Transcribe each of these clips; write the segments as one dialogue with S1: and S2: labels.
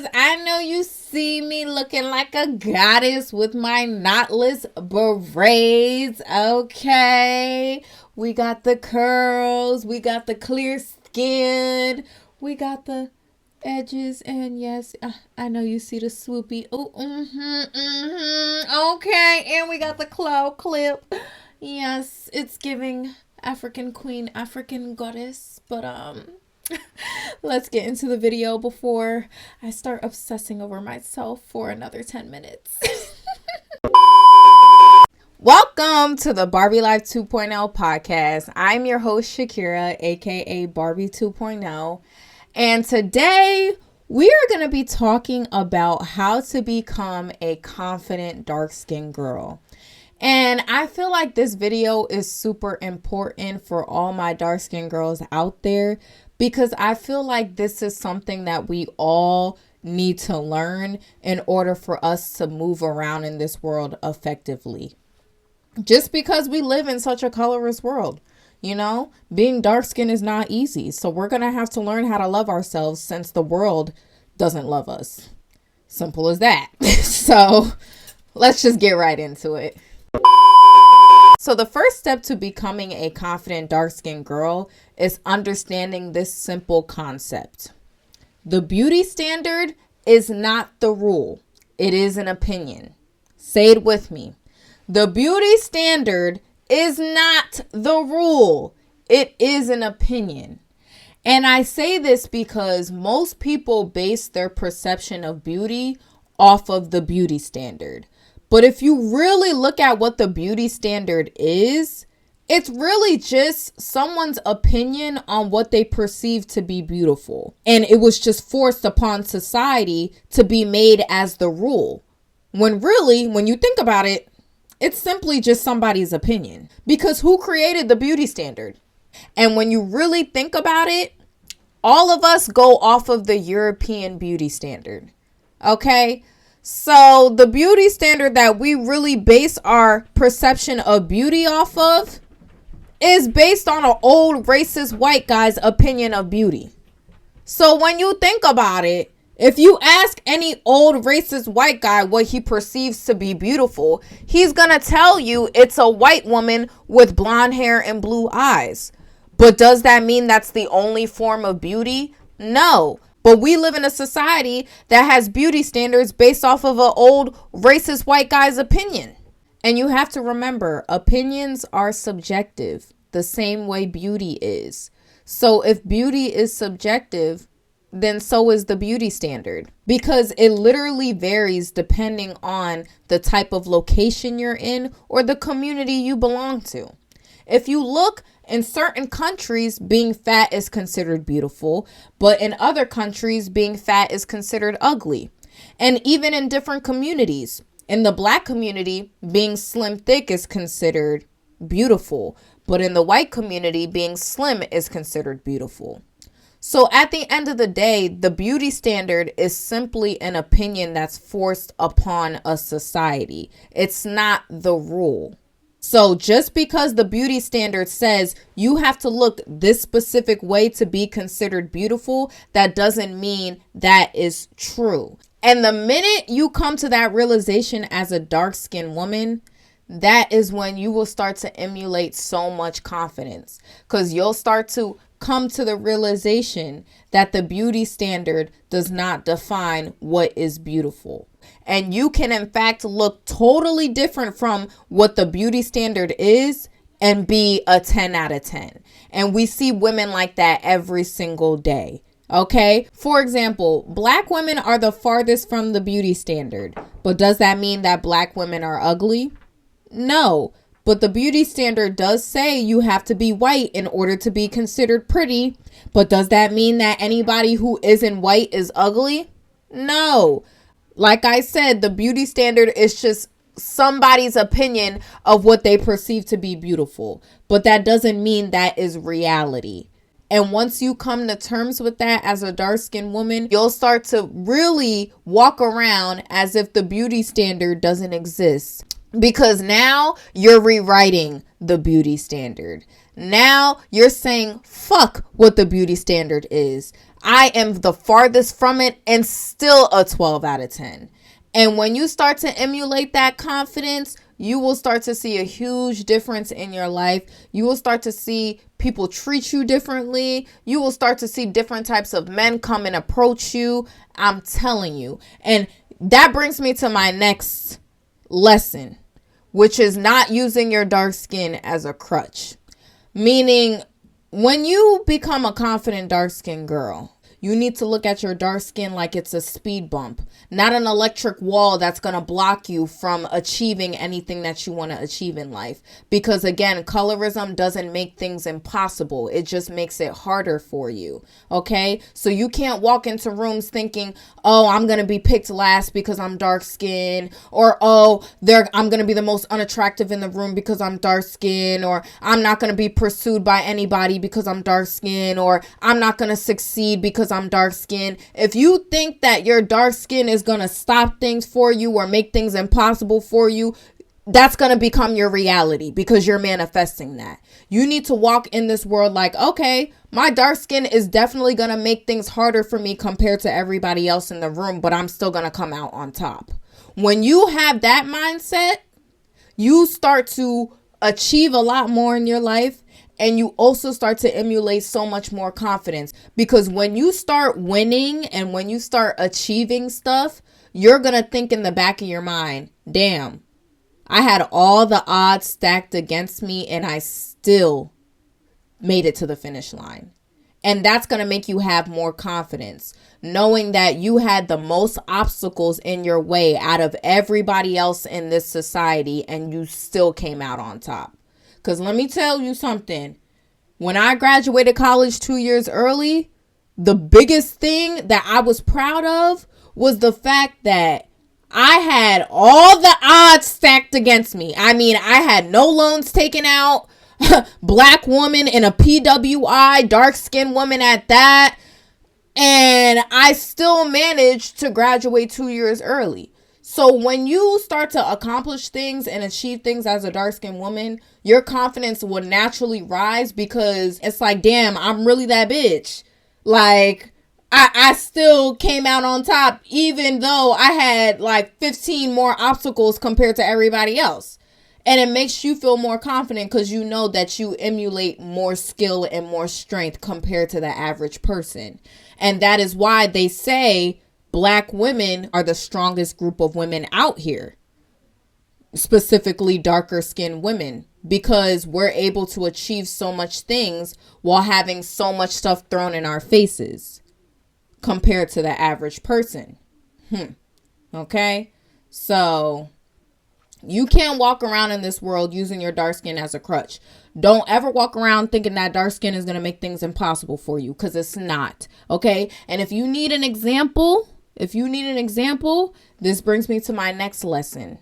S1: guys, I know you see me looking like a goddess with my knotless berets, okay? We got the curls, we got the clear skin, we got the edges, and yes, I know you see the swoopy. Oh, okay, and we got the claw clip. Yes, it's giving African queen, African goddess, but let's get into the video before I start obsessing over myself for another 10 minutes. Welcome to the Barbie Life 2.0 podcast. I'm your host, Shakira, aka Barbie 2.0. And today we are going to be talking about how to become a confident dark-skinned girl. And I feel like this video is super important for all my dark-skinned girls out there, because I feel like this is something that we all need to learn in order for us to move around in this world effectively. Just because we live in such a colorist world, you know, being dark skinned is not easy. So we're going to have to learn how to love ourselves since the world doesn't love us. Simple as that. So let's just get right into it. So the first step to becoming a confident dark-skinned girl is understanding this simple concept. The beauty standard is not the rule. It is an opinion. Say it with me. The beauty standard is not the rule. It is an opinion. And I say this because most people base their perception of beauty off of the beauty standard. But if you really look at what the beauty standard is, it's really just someone's opinion on what they perceive to be beautiful. And it was just forced upon society to be made as the rule. When really, when you think about it, it's simply just somebody's opinion. Because who created the beauty standard? And when you really think about it, all of us go off of the European beauty standard. Okay? So the beauty standard that we really base our perception of beauty off of is based on an old racist white guy's opinion of beauty. So when you think about it, if you ask any old racist white guy what he perceives to be beautiful, he's going to tell you it's a white woman with blonde hair and blue eyes. But does that mean that's the only form of beauty? No. But we live in a society that has beauty standards based off of an old racist white guy's opinion. And you have to remember, opinions are subjective, the same way beauty is. So if beauty is subjective, then so is the beauty standard. Because it literally varies depending on the type of location you're in or the community you belong to. If you look, in certain countries, being fat is considered beautiful, but in other countries, being fat is considered ugly. And even in different communities, in the black community, being slim thick is considered beautiful, but in the white community, being slim is considered beautiful. So at the end of the day, the beauty standard is simply an opinion that's forced upon a society. It's not the rule. So just because the beauty standard says you have to look this specific way to be considered beautiful, that doesn't mean that is true. And the minute you come to that realization as a dark-skinned woman, that is when you will start to emulate so much confidence, because you'll start to come to the realization that the beauty standard does not define what is beautiful. And you can, in fact, look totally different from what the beauty standard is and be a 10 out of 10. And we see women like that every single day. Okay? For example, black women are the farthest from the beauty standard. But does that mean that black women are ugly? No. But the beauty standard does say you have to be white in order to be considered pretty. But does that mean that anybody who isn't white is ugly? No. Like I said, the beauty standard is just somebody's opinion of what they perceive to be beautiful. But that doesn't mean that is reality. And once you come to terms with that as a dark-skinned woman, you'll start to really walk around as if the beauty standard doesn't exist. Because now you're rewriting the beauty standard. Now you're saying, fuck what the beauty standard is. I am the farthest from it and still a 12 out of 10. And when you start to emulate that confidence, you will start to see a huge difference in your life. You will start to see people treat you differently. You will start to see different types of men come and approach you. I'm telling you. And that brings me to my next lesson, which is not using your dark skin as a crutch. Meaning, when you become a confident dark skin girl, you need to look at your dark skin like it's a speed bump, not an electric wall that's going to block you from achieving anything that you want to achieve in life. Because again, colorism doesn't make things impossible. It just makes it harder for you. Okay? So you can't walk into rooms thinking, oh, I'm going to be picked last because I'm dark skinned, or oh, I'm going to be the most unattractive in the room because I'm dark skinned, or I'm not going to be pursued by anybody because I'm dark skinned, or I'm not going to succeed because I'm dark skinned. If you think that your dark skin is going to stop things for you or make things impossible for you, that's going to become your reality because you're manifesting that. You need to walk in this world like, okay, my dark skin is definitely going to make things harder for me compared to everybody else in the room, but I'm still going to come out on top. When you have that mindset, you start to achieve a lot more in your life. And you also start to emulate so much more confidence, because when you start winning and when you start achieving stuff, you're going to think in the back of your mind, damn, I had all the odds stacked against me and I still made it to the finish line. And that's going to make you have more confidence, knowing that you had the most obstacles in your way out of everybody else in this society and you still came out on top. Because let me tell you something. When I graduated college 2 years early, the biggest thing that I was proud of was the fact that I had all the odds stacked against me. I mean, I had no loans taken out, black woman in a PWI, dark-skinned woman at that, and I still managed to graduate 2 years early. So when you start to accomplish things and achieve things as a dark-skinned woman, your confidence will naturally rise, because it's like, damn, I'm really that bitch. Like, I still came out on top, even though I had like 15 more obstacles compared to everybody else. And it makes you feel more confident because you know that you emulate more skill and more strength compared to the average person. And that is why they say Black women are the strongest group of women out here, specifically darker skinned women, because we're able to achieve so much things while having so much stuff thrown in our faces compared to the average person. Okay? So you can't walk around in this world using your dark skin as a crutch. Don't ever walk around thinking that dark skin is going to make things impossible for you, because it's not. Okay? And if you need an example, this brings me to my next lesson.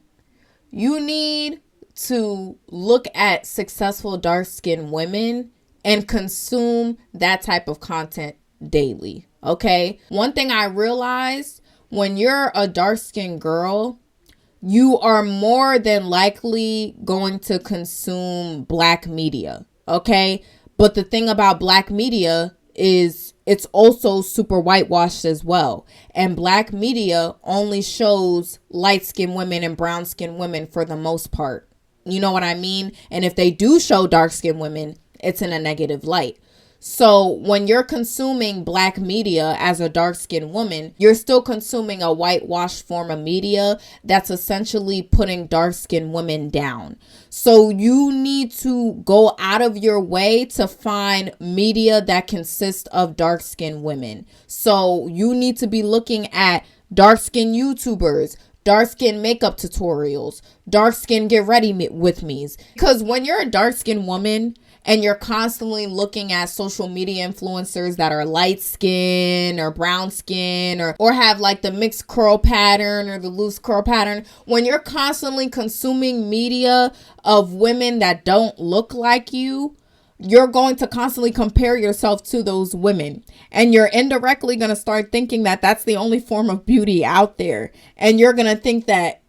S1: You need to look at successful dark-skinned women and consume that type of content daily. Okay? One thing I realized, when you're a dark-skinned girl, you are more than likely going to consume Black media. Okay? But the thing about Black media is it's also super whitewashed as well. And Black media only shows light-skinned women and brown-skinned women for the most part. You know what I mean? And if they do show dark-skinned women, it's in a negative light. So when you're consuming Black media as a dark-skinned woman, you're still consuming a whitewashed form of media that's essentially putting dark-skinned women down. So you need to go out of your way to find media that consists of dark-skinned women. So you need to be looking at dark-skinned YouTubers, dark-skinned makeup tutorials, dark-skinned get ready with me's. Because when you're a dark-skinned woman and you're constantly looking at social media influencers that are light skin or brown skin or have like the mixed curl pattern or the loose curl pattern, when you're constantly consuming media of women that don't look like you, you're going to constantly compare yourself to those women. And you're indirectly going to start thinking that that's the only form of beauty out there. And you're going to think that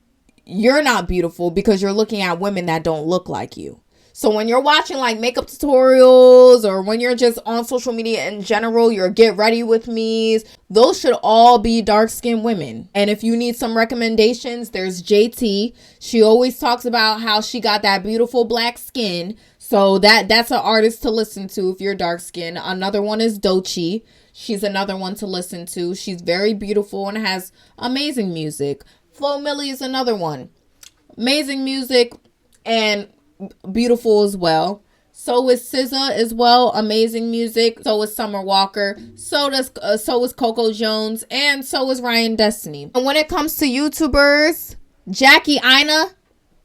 S1: you're not beautiful because you're looking at women that don't look like you. So when you're watching like makeup tutorials or when you're just on social media in general, your get ready with me's, those should all be dark-skinned women. And if you need some recommendations, there's JT. She always talks about how she got that beautiful black skin. So that's an artist to listen to if you're dark skinned. Another one is Doechii. She's another one to listen to. She's very beautiful and has amazing music. Flo Milli is another one. Amazing music and beautiful as well. So is SZA as well. Amazing music. So is Summer Walker. So is Coco Jones. And so is Ryan Destiny. And when it comes to YouTubers, Jackie Aina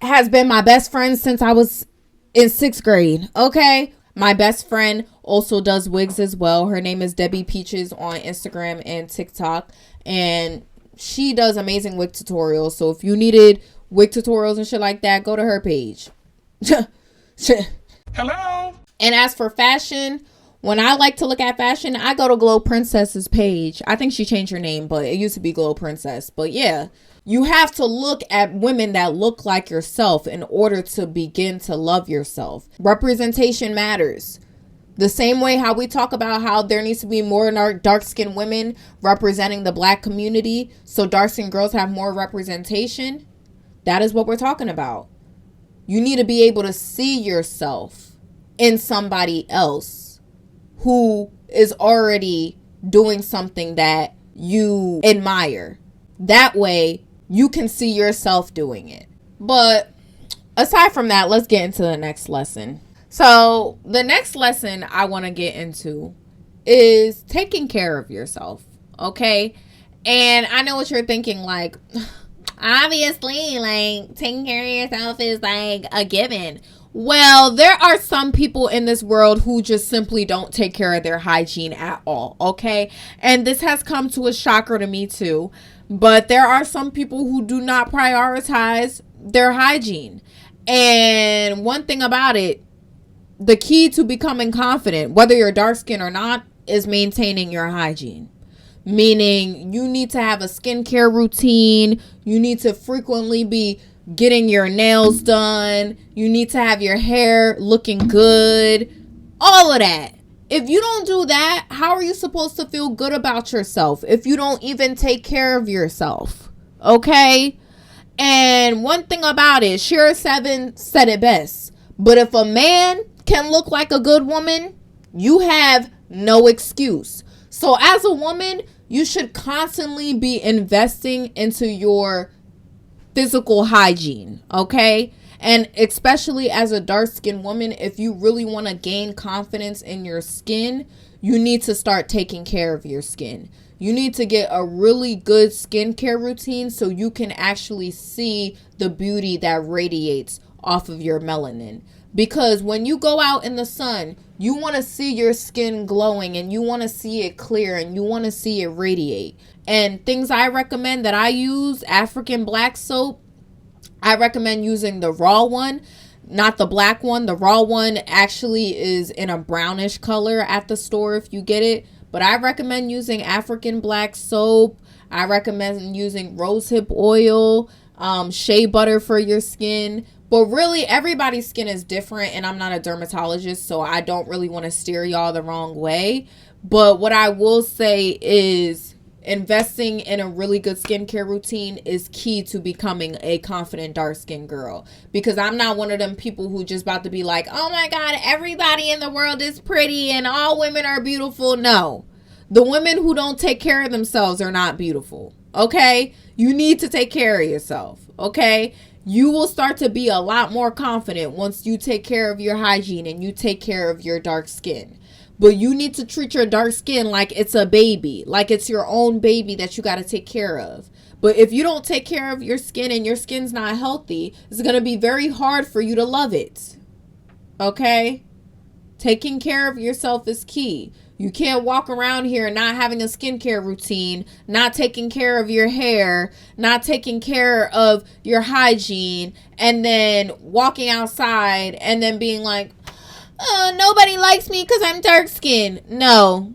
S1: has been my best friend since I was in 6th grade. Okay. My best friend also does wigs as well. Her name is Debbie Peaches on Instagram and TikTok. And she does amazing wig tutorials. So if you needed wig tutorials and shit like that, go to her page.
S2: Hello.
S1: And as for fashion, when I like to look at fashion, I go to Glow Princess's page. I think she changed her name, but it used to be Glow Princess. But yeah, you have to look at women that look like yourself in order to begin to love yourself. Representation matters. The same way how we talk about how there needs to be more dark-skinned women representing the black community so dark-skinned girls have more representation. That is what we're talking about. You need to be able to see yourself in somebody else who is already doing something that you admire. That way, you can see yourself doing it. But aside from that, let's get into the next lesson. So the next lesson I want to get into is taking care of yourself, okay? And I know what you're thinking, like, obviously, like, taking care of yourself is, like, a given. Well, there are some people in this world who just simply don't take care of their hygiene at all, okay? And this has come to a shocker to me, too. But there are some people who do not prioritize their hygiene. And one thing about it, the key to becoming confident, whether you're dark skinned or not, is maintaining your hygiene. Meaning you need to have a skincare routine. You need to frequently be getting your nails done. You need to have your hair looking good. All of that. If you don't do that, how are you supposed to feel good about yourself if you don't even take care of yourself? Okay? And one thing about it, Shira 7 said it best. But if a man can look like a good woman, you have no excuse. So as a woman, you should constantly be investing into your physical hygiene, okay? And especially as a dark-skinned woman, if you really want to gain confidence in your skin, you need to start taking care of your skin. You need to get a really good skincare routine so you can actually see the beauty that radiates off of your melanin. Because when you go out in the sun, you want to see your skin glowing and you want to see it clear and you want to see it radiate. And things I recommend that I use, African black soap, I recommend using the raw one, not the black one. The raw one actually is in a brownish color at the store if you get it. But I recommend using African black soap. I recommend using rosehip oil, shea butter for your skin. But really, everybody's skin is different, and I'm not a dermatologist, so I don't really want to steer y'all the wrong way. But what I will say is investing in a really good skincare routine is key to becoming a confident dark-skinned girl. Because I'm not one of them people who just about to be like, oh my God, everybody in the world is pretty and all women are beautiful. No. The women who don't take care of themselves are not beautiful. Okay? You need to take care of yourself. Okay? You will start to be a lot more confident once you take care of your hygiene and you take care of your dark skin. But you need to treat your dark skin like it's a baby, like it's your own baby that you got to take care of. But if you don't take care of your skin and your skin's not healthy, it's going to be very hard for you to love it. Okay? Taking care of yourself is key. You can't walk around here not having a skincare routine, not taking care of your hair, not taking care of your hygiene, and then walking outside and then being like, oh, nobody likes me because I'm dark skinned. No.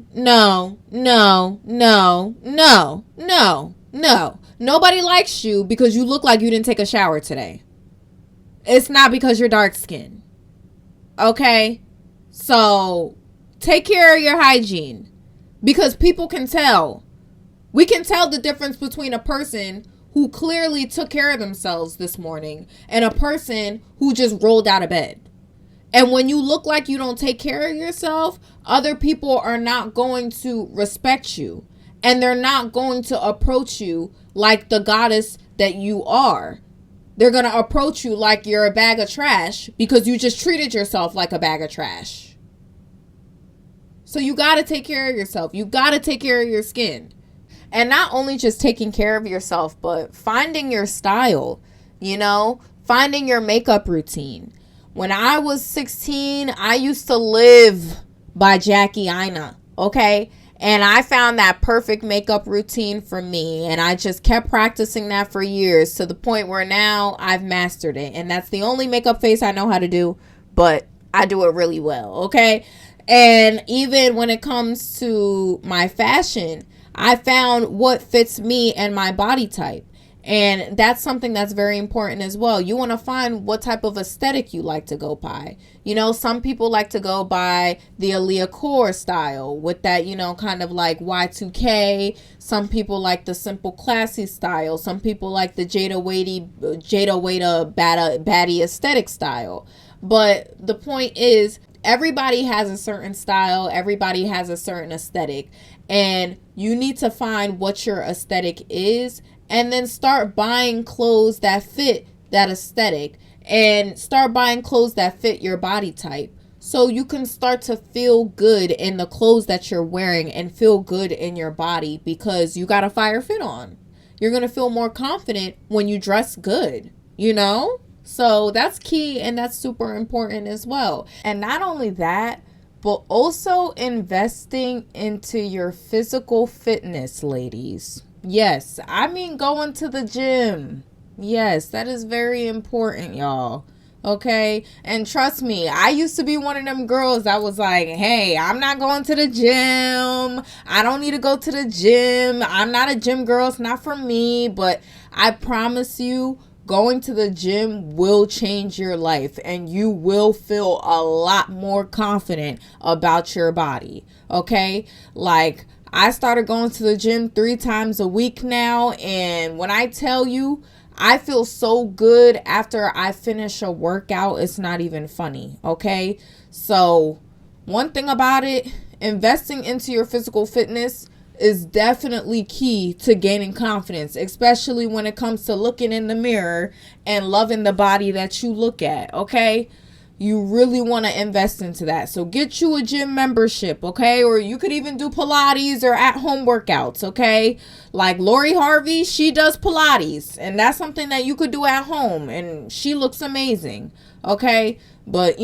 S1: Nobody likes you because you look like you didn't take a shower today. It's not because you're dark skinned. Okay? So take care of your hygiene, because people can tell. We can tell the difference between a person who clearly took care of themselves this morning and a person who just rolled out of bed. And when you look like you don't take care of yourself, other people are not going to respect you. And they're not going to approach you like the goddess that you are. They're going to approach you like you're a bag of trash because you just treated yourself like a bag of trash. So you got to take care of yourself. You got to take care of your skin. And not only just taking care of yourself, but finding your style, finding your makeup routine. When I was 16, I used to live by Jackie Aina, okay? And I found that perfect makeup routine for me. And I just kept practicing that for years to the point where now I've mastered it. And that's the only makeup face I know how to do, but I do it really well, okay? And even when it comes to my fashion, I found what fits me and my body type. And that's something that's very important as well. You want to find what type of aesthetic you like to go by. Some people like to go by the Aaliyah Core style with that, kind of like Y2K. Some people like the simple classy style. Some people like the Jada Waiter baddie aesthetic style. But the point is, everybody has a certain style. Everybody has a certain aesthetic. And you need to find what your aesthetic is and then start buying clothes that fit that aesthetic and start buying clothes that fit your body type so you can start to feel good in the clothes that you're wearing and feel good in your body because you got a fire fit on. You're going to feel more confident when you dress good, So that's key and that's super important as well. And not only that, but also investing into your physical fitness, ladies. Yes, I mean going to the gym. Yes, that is very important, y'all. Okay? And trust me, I used to be one of them girls that was like, hey, I'm not going to the gym. I don't need to go to the gym. I'm not a gym girl. It's not for me. But I promise you, going to the gym will change your life and you will feel a lot more confident about your body. Okay? Like, I started going to the gym 3 times a week now. And when I tell you, I feel so good after I finish a workout, it's not even funny. Okay? So one thing about it, investing into your physical fitness is definitely key to gaining confidence, especially when it comes to looking in the mirror and loving the body that you look at, okay? You really want to invest into that. So get you a gym membership, okay? Or you could even do Pilates or at-home workouts, okay? Like Lori Harvey, she does Pilates, and that's something that you could do at home, and she looks amazing, okay? But,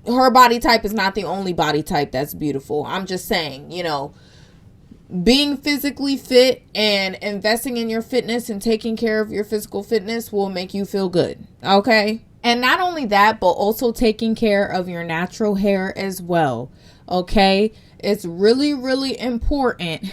S1: her body type is not the only body type that's beautiful. I'm just saying, being physically fit and investing in your fitness and taking care of your physical fitness will make you feel good. Okay? And not only that, but also taking care of your natural hair as well. Okay? It's really, really important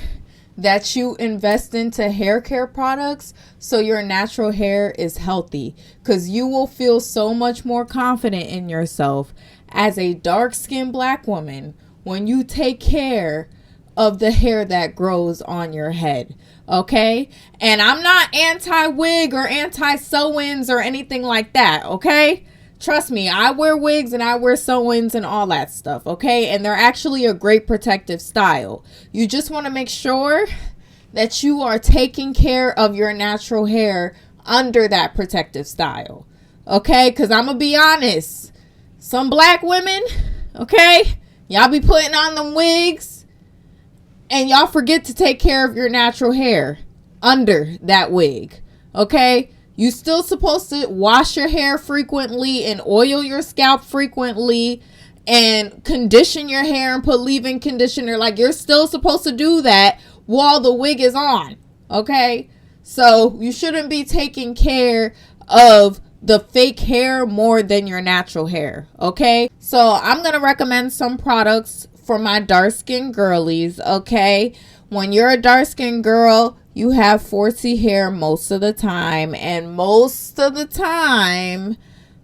S1: that you invest into hair care products so your natural hair is healthy, because you will feel so much more confident in yourself as a dark-skinned Black woman when you take care of the hair that grows on your head. Okay? And I'm not anti-wig or anti-sew-ins or anything like that. Okay? Trust me, I wear wigs and I wear sew-ins and all that stuff. Okay? And they're actually a great protective style. You just want to make sure that you are taking care of your natural hair under that protective style. Okay? Because I'm going to be honest. Some Black women, okay? Y'all be putting on them wigs and y'all forget to take care of your natural hair under that wig. Okay? You still supposed to wash your hair frequently and oil your scalp frequently and condition your hair and put leave-in conditioner. Like, you're still supposed to do that while the wig is on. Okay? So you shouldn't be taking care of the fake hair more than your natural hair. Okay? So I'm going to recommend some products for my dark skin girlies, okay? When you're a dark skin girl, you have 4C hair most of the time, and most of the time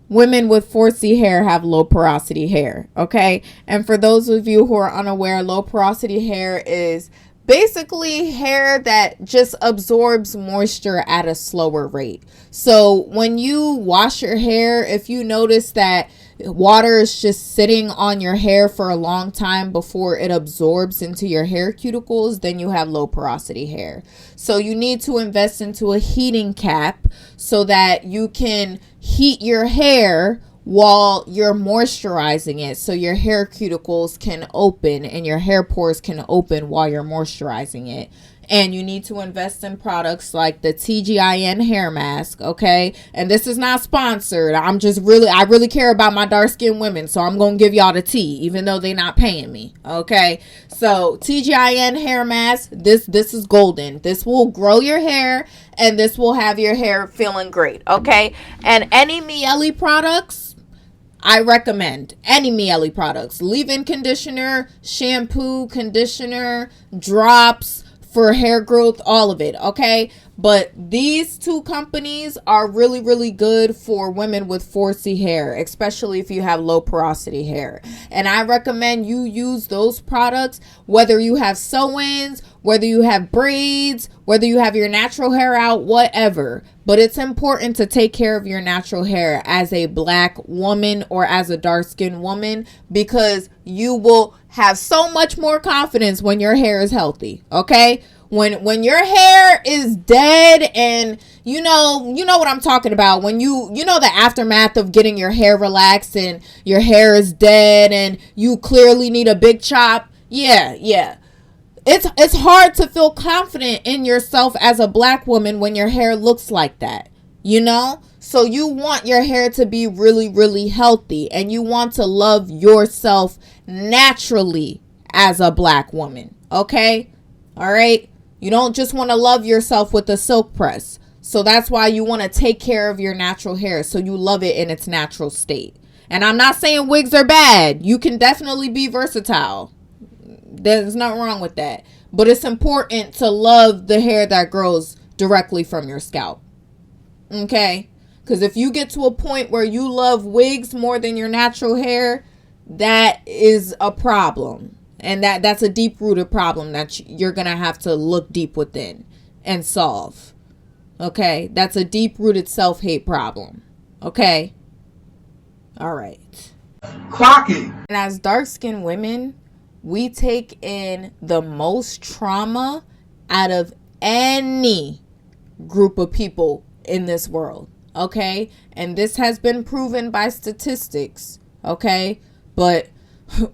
S1: women with 4C hair have low porosity hair, okay? And for those of you who are unaware, low porosity hair is basically hair that just absorbs moisture at a slower rate. So when you wash your hair, if you notice that water is just sitting on your hair for a long time before it absorbs into your hair cuticles, then you have low porosity hair. So you need to invest into a heating cap so that you can heat your hair while you're moisturizing it, so your hair cuticles can open and your hair pores can open while you're moisturizing it. And you need to invest in products like the TGIN hair mask, okay? And this is not sponsored. I really care about my dark skinned women, so I'm going to give y'all the tea, even though they're not paying me, okay? So TGIN hair mask, this is golden. This will grow your hair, and this will have your hair feeling great, okay? And any Miele products, I recommend any Miele products. Leave-in conditioner, shampoo, conditioner, drops, for hair growth, all of it, okay? But these two companies are really, really good for women with 4C hair, especially if you have low porosity hair. And I recommend you use those products, whether you have sew-ins, whether you have braids, whether you have your natural hair out, whatever. But it's important to take care of your natural hair as a black woman or as a dark-skinned woman, because you will have so much more confidence when your hair is healthy, okay? When your hair is dead, and you know what I'm talking about, when you know the aftermath of getting your hair relaxed and your hair is dead and you clearly need a big chop. Yeah. It's hard to feel confident in yourself as a black woman when your hair looks like that, you know? So you want your hair to be really, really healthy, and you want to love yourself naturally as a black woman, okay? All right? You don't just want to love yourself with a silk press. So that's why you want to take care of your natural hair so you love it in its natural state. And I'm not saying wigs are bad. You can definitely be versatile. There's nothing wrong with that. But it's important to love the hair that grows directly from your scalp. Okay? Because if you get to a point where you love wigs more than your natural hair, that is a problem. And that's a deep-rooted problem that you're going to have to look deep within and solve. Okay? That's a deep-rooted self-hate problem. Okay? All right.
S2: Clocking.
S1: And as dark-skinned women, we take in the most trauma out of any group of people in this world. Okay? And this has been proven by statistics. Okay? But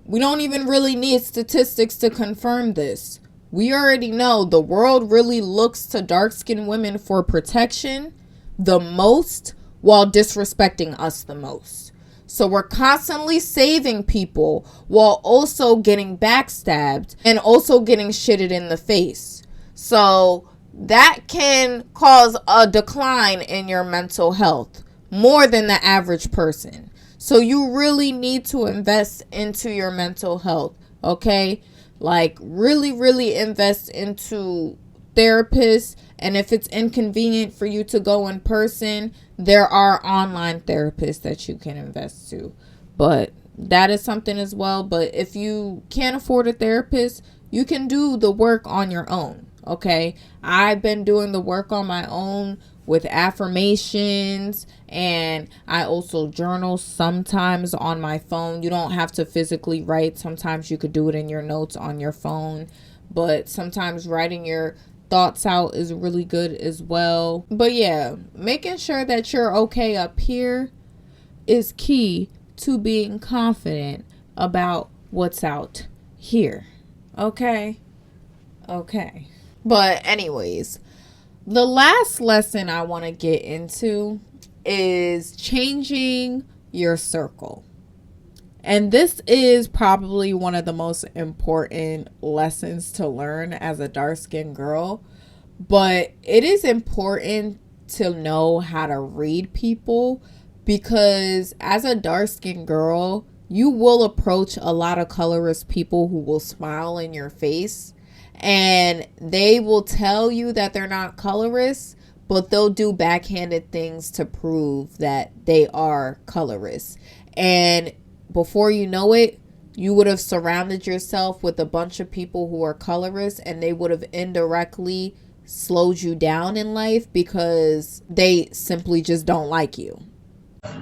S1: we don't even really need statistics to confirm this. We already know the world really looks to dark-skinned women for protection the most, while disrespecting us the most. So we're constantly saving people while also getting backstabbed and also getting shitted in the face. So that can cause a decline in your mental health more than the average person. So you really need to invest into your mental health, okay? Like really, really invest into therapists. And if it's inconvenient for you to go in person, there are online therapists that you can invest to. But that is something as well. But if you can't afford a therapist, you can do the work on your own, okay? I've been doing the work on my own with affirmations, and I also journal sometimes on my phone. You don't have to physically write. Sometimes you could do it in your notes on your phone, but sometimes writing your thoughts out is really good as well. But yeah, making sure that you're okay up here is key to being confident about what's out here. Okay. But anyways, the last lesson I want to get into is changing your circle. And this is probably one of the most important lessons to learn as a dark-skinned girl. But it is important to know how to read people, because as a dark-skinned girl, you will approach a lot of colorist people who will smile in your face. And they will tell you that they're not colorists, but they'll do backhanded things to prove that they are colorists. And before you know it, you would have surrounded yourself with a bunch of people who are colorists, and they would have indirectly slowed you down in life because they simply just don't like you.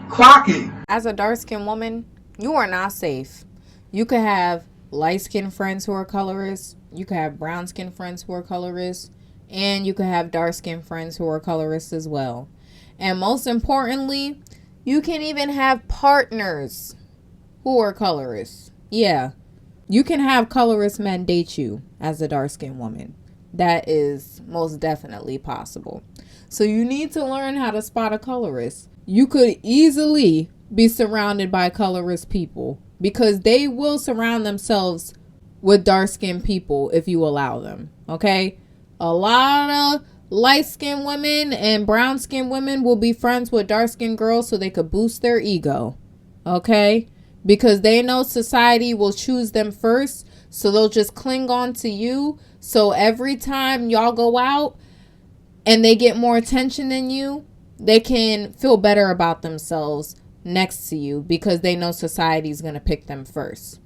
S2: Clock it.
S1: As a dark-skinned woman, you are not safe. You could have light-skinned friends who are colorists, you could have brown-skinned friends who are colorists, and you could have dark-skinned friends who are colorists as well. And most importantly, you can even have partners who are colorists. Yeah, you can have colorist men date you as a dark-skinned woman. That is most definitely possible. So you need to learn how to spot a colorist. You could easily be surrounded by colorist people because they will surround themselves with dark-skinned people if you allow them. Okay? A lot of light-skinned women and brown-skinned women will be friends with dark-skinned girls so they could boost their ego. Okay? Because they know society will choose them first, so they'll just cling on to you. So every time y'all go out and they get more attention than you, they can feel better about themselves next to you because they know society's going to pick them first.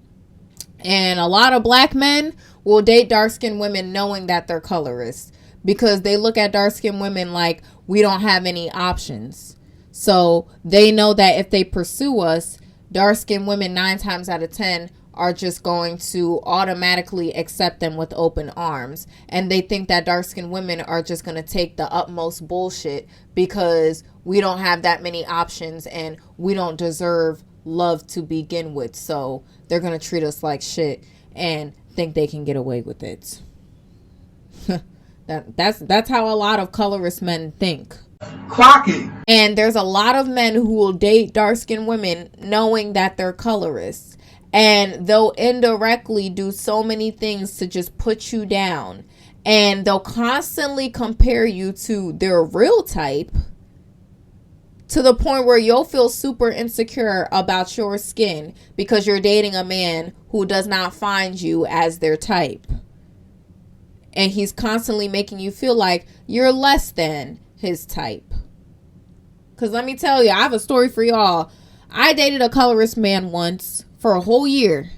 S1: And a lot of black men will date dark-skinned women knowing that they're colorists because they look at dark-skinned women like we don't have any options. So they know that if they pursue us, dark-skinned women 9 times out of 10 are just going to automatically accept them with open arms. And they think that dark-skinned women are just going to take the utmost bullshit because we don't have that many options and we don't deserve love to begin with. So they're going to treat us like shit and think they can get away with it. That's how a lot of colorist men think.
S2: Clock it.
S1: And there's a lot of men who will date dark-skinned women knowing that they're colorists. And they'll indirectly do so many things to just put you down. And they'll constantly compare you to their real type to the point where you'll feel super insecure about your skin because you're dating a man who does not find you as their type. And he's constantly making you feel like you're less than his type. Because let me tell you, I have a story for y'all. I dated a colorist man once for a whole year.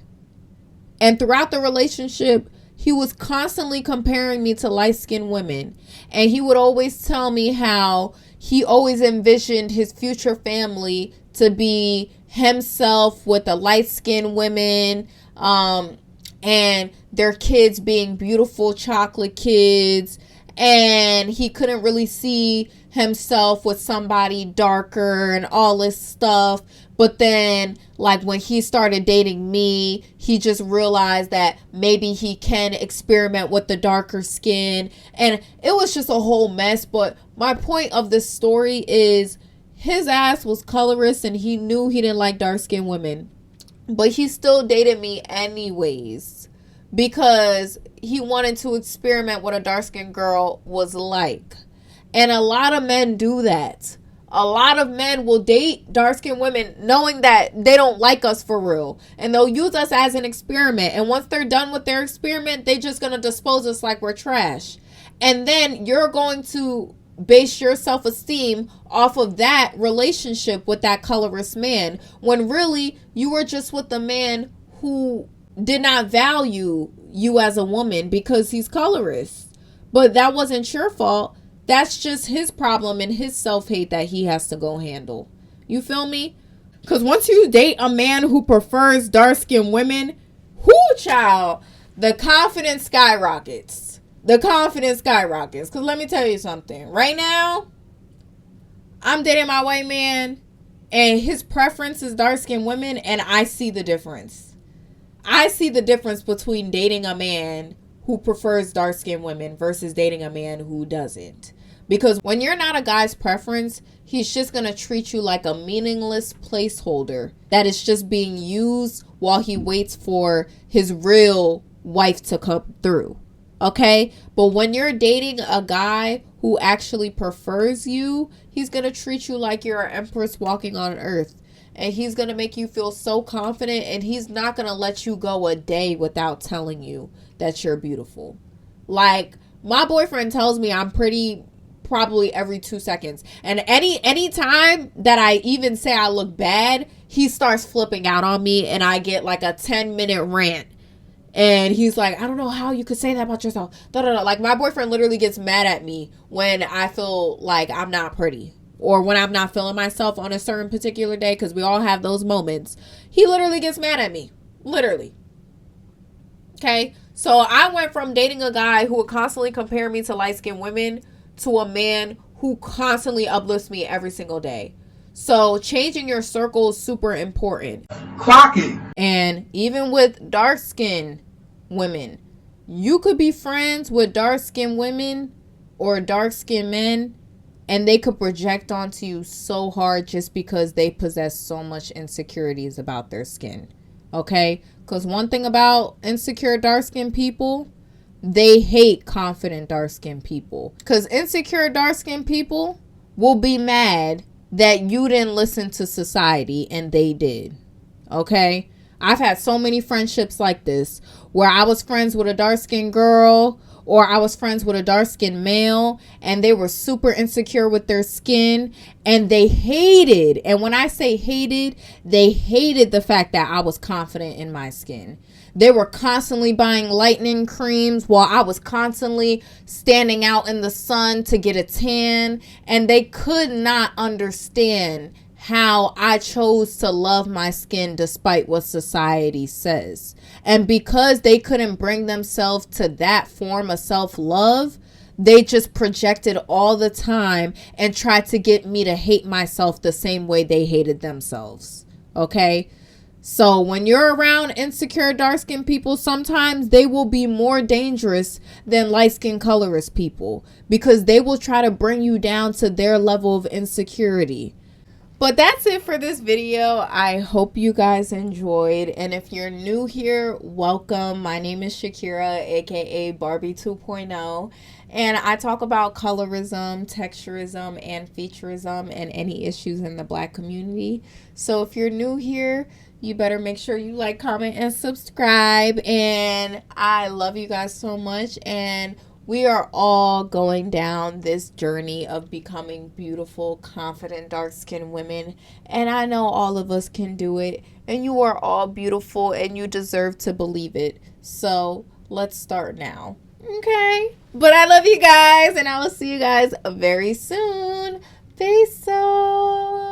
S1: And throughout the relationship, he was constantly comparing me to light-skinned women. And he would always tell me how he always envisioned his future family to be himself with the light-skinned women, and their kids being beautiful chocolate kids. And he couldn't really see himself with somebody darker and all this stuff. But then, like, when he started dating me, he just realized that maybe he can experiment with the darker skin. And it was just a whole mess. But my point of this story is his ass was colorist and he knew he didn't like dark-skinned women. But he still dated me anyways because he wanted to experiment what a dark-skinned girl was like. And a lot of men do that. A lot of men will date dark-skinned women knowing that they don't like us for real. And they'll use us as an experiment. And once they're done with their experiment, they're just going to dispose us like we're trash. And then you're going to base your self-esteem off of that relationship with that colorist man. When really, you were just with a man who did not value you as a woman because he's colorist. But that wasn't your fault. That's just his problem and his self-hate that he has to go handle. You feel me? Because once you date a man who prefers dark-skinned women, whoo, child, the confidence skyrockets. The confidence skyrockets. Because let me tell you something. Right now, I'm dating my white man, and his preference is dark-skinned women, and I see the difference. I see the difference between dating a man who prefers dark-skinned women versus dating a man who doesn't. Because when you're not a guy's preference, he's just going to treat you like a meaningless placeholder that is just being used while he waits for his real wife to come through. Okay? But when you're dating a guy who actually prefers you, he's going to treat you like you're an empress walking on earth. And he's going to make you feel so confident, and he's not going to let you go a day without telling you that you're beautiful. Like, my boyfriend tells me I'm pretty probably every 2 seconds. And any time that I even say I look bad, he starts flipping out on me and I get like a 10-minute rant. And he's like, I don't know how you could say that about yourself. Like, my boyfriend literally gets mad at me when I feel like I'm not pretty, or when I'm not feeling myself on a certain particular day, because we all have those moments. He literally gets mad at me. Literally. Okay? So I went from dating a guy who would constantly compare me to light-skinned women to a man who constantly uplifts me every single day. So changing your circle is super important.
S2: Clock it.
S1: And even with dark-skinned women, you could be friends with dark-skinned women or dark-skinned men, and they could project onto you so hard just because they possess so much insecurities about their skin. Okay? Because one thing about insecure dark-skinned people, they hate confident dark-skinned people. Because insecure dark-skinned people will be mad that you didn't listen to society and they did. Okay? I've had so many friendships like this where I was friends with a dark-skinned girl, or I was friends with a dark-skinned male, and they were super insecure with their skin, and they hated, and when I say hated, they hated the fact that I was confident in my skin. They were constantly buying lightening creams while I was constantly standing out in the sun to get a tan, and they could not understand how I chose to love my skin despite what society says. And because they couldn't bring themselves to that form of self-love, they just projected all the time and tried to get me to hate myself the same way they hated themselves. Okay? So when you're around insecure dark-skinned people, sometimes they will be more dangerous than light-skinned colorist people, because they will try to bring you down to their level of insecurity. But that's it for this video. I hope you guys enjoyed. And if you're new here, welcome. My name is Shakira, aka Barbie 2.0. And I talk about colorism, texturism, and featureism, and any issues in the Black community. So if you're new here, you better make sure you like, comment, and subscribe. And I love you guys so much. And we are all going down this journey of becoming beautiful, confident, dark-skinned women. And I know all of us can do it. And you are all beautiful and you deserve to believe it. So let's start now. Okay? But I love you guys, and I will see you guys very soon. Peace out.